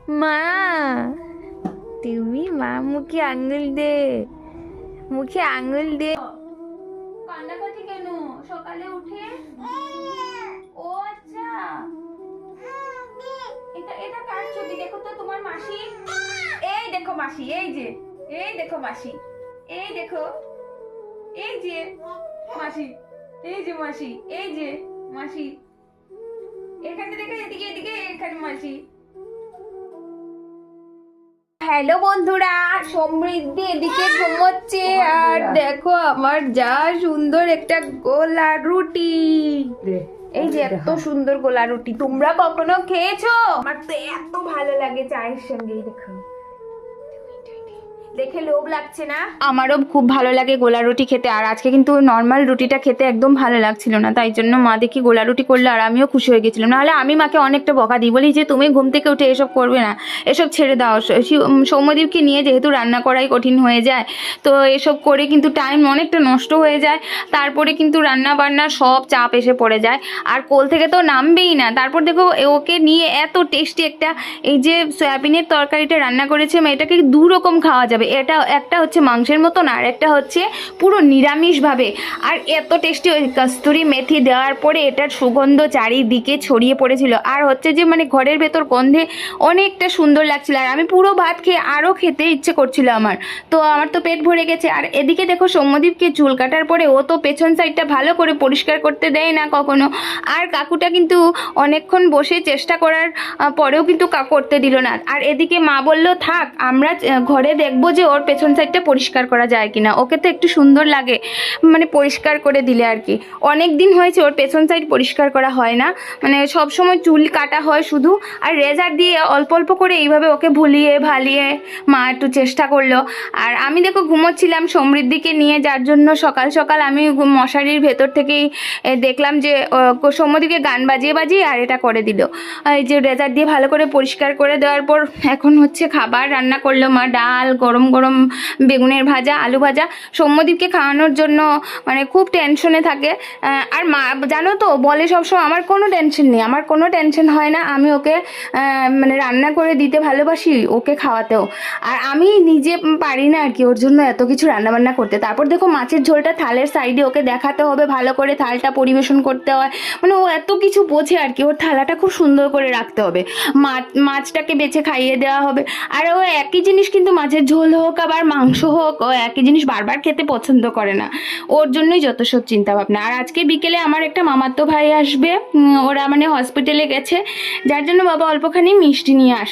মা, তুমি মা মুখে আঙ্গুল দে, মুখে আঙ্গুল দে। কান্নাকাটি কেন সকালে উঠে? ও আচ্ছা, এটা এটা কার ছবি? দেখো তো তোমার মাসি। এই দেখো মাসি, এই যে, এই দেখো মাসি, এই দেখো, এই যে মাসি, এই যে মাসি, এই যে মাসি, এখানে দেখো, এদিকে এদিকে, এখানে মাসি। হ্যালো বন্ধুরা, সমৃদ্ধি এদিকে ঘুমোচ্ছে আর দেখো আমার যা সুন্দর একটা গোলা রুটি। এই যে এত সুন্দর গোলা রুটি, তোমরা কখনো খেয়েছো? আমার তো এত ভালো লাগে চায়ের সঙ্গে। দেখো, দেখে লোভ লাগছে না? আমারও খুব ভালো লাগে গোলা রুটি খেতে। আর আজকে কিন্তু নর্মাল রুটিটা খেতে একদম ভালো লাগছিল না, তাই জন্য মা দেখি গোলা রুটি করলে আর আমিও খুশি হয়ে গেছিলাম। নাহলে আমি মাকে অনেকটা বকা দিই, বলি যে তুমি ঘুম থেকে উঠে এসব করবে না, এসব ছেড়ে দাও। সৌম্যদীপকে নিয়ে যেহেতু রান্না করাই কঠিন হয়ে যায়, তো এসব করে কিন্তু টাইম অনেকটা নষ্ট হয়ে যায়। তারপরে কিন্তু রান্না বান্নার সব চাপ এসে পড়ে যায়, আর কোল থেকে তো নামবেই না। তারপর দেখো ওকে নিয়ে এত টেস্টি একটা এই যে সয়াবিনের তরকারিটা রান্না করেছে, এটাকে দু রকম খাওয়া যাবে। এটা একটা হচ্ছে মাংসের মতন, আর একটা হচ্ছে পুরো নিরামিষভাবে। আর এত টেস্টি, ওই কস্তুরি মেথি দেওয়ার পরে এটার সুগন্ধ চারিদিকে ছড়িয়ে পড়েছিল। আর হচ্ছে যে মানে ঘরের ভেতর গন্ধে অনেকটা সুন্দর লাগছিল। আর আমি পুরো ভাত খেয়ে আরও খেতে ইচ্ছে করছিল আমার, তো আমার তো পেট ভরে গেছে। আর এদিকে দেখো সৌম্যদীপকে চুল কাটার পরে ও তো পেছন সাইডটা ভালো করে পরিষ্কার করতে দেয় না কখনো। আর কাকুটা কিন্তু অনেকক্ষণ বসে চেষ্টা করার পরেও কিন্তু করতে দিল না। আর এদিকে মা বলল থাক, আমরা ঘরে দেখবো যে ওর পেছন সাইডটা পরিষ্কার করা যায় কিনা। ওকে তো একটু সুন্দর লাগে মানে পরিষ্কার করে দিলে আর কি। অনেক দিন হয়েছে ওর পেছন সাইড পরিষ্কার করা হয় না, মানে সব সময় চুল কাটা হয় শুধু। আর রেজার দিয়ে অল্প অল্প করে এইভাবে ওকে ভুলিয়ে ভালিয়ে মা একটু চেষ্টা করলো। আর আমি দেখো ঘুমোচ্ছিলাম সমৃদ্ধিকে নিয়ে, যার জন্য সকাল সকাল আমি মশারির ভেতর থেকেই দেখলাম যে সৌম্যদীপকে গান বাজিয়ে বাজিয়ে আর এটা করে দিল। এই যে রেজার দিয়ে ভালো করে পরিষ্কার করে দেওয়ার পর এখন হচ্ছে খাবার রান্না করলো মা। ডাল, গরম গরম বেগুনের ভাজা, আলু ভাজা। সৌম্যদীপকে খাওয়ানোর জন্য মানে খুব টেনশনে থাকে। আর মা জানো তো বলে সবসময় আমার কোনো টেনশন নেই, আমার কোনো টেনশন হয় না, আমি ওকে মানে রান্না করে দিতে ভালোবাসি, ওকে খাওয়াতেও। আর আমি নিজে পারি না আর কি ওর জন্য এত কিছু রান্নাবান্না করতে। তারপর দেখো মাছের ঝোলটা থালের সাইডে ওকে দেখাতে হবে, ভালো করে থালটা পরিবেশন করতে হয়, মানে ও এত কিছু বোঝে আর কি। ওর থালাটা খুব সুন্দর করে রাখতে হবে, মাছটাকে বেছে খাইয়ে দেওয়া হবে। আর ও একই জিনিস কিন্তু মাছের ঝোল হোক আবার মাংস হোক, ও একই জিনিস বারবার খেতে পছন্দ করে না। ওর জন্যই যত সব চিন্তা ভাবনা। আর আজকে বিকেলে আমার একটা মামাতো ভাই আসবে, ওরা মানে হসপিটালে গেছে, যার জন্য বাবা অল্পখানি মিষ্টি নিয়ে আসবে।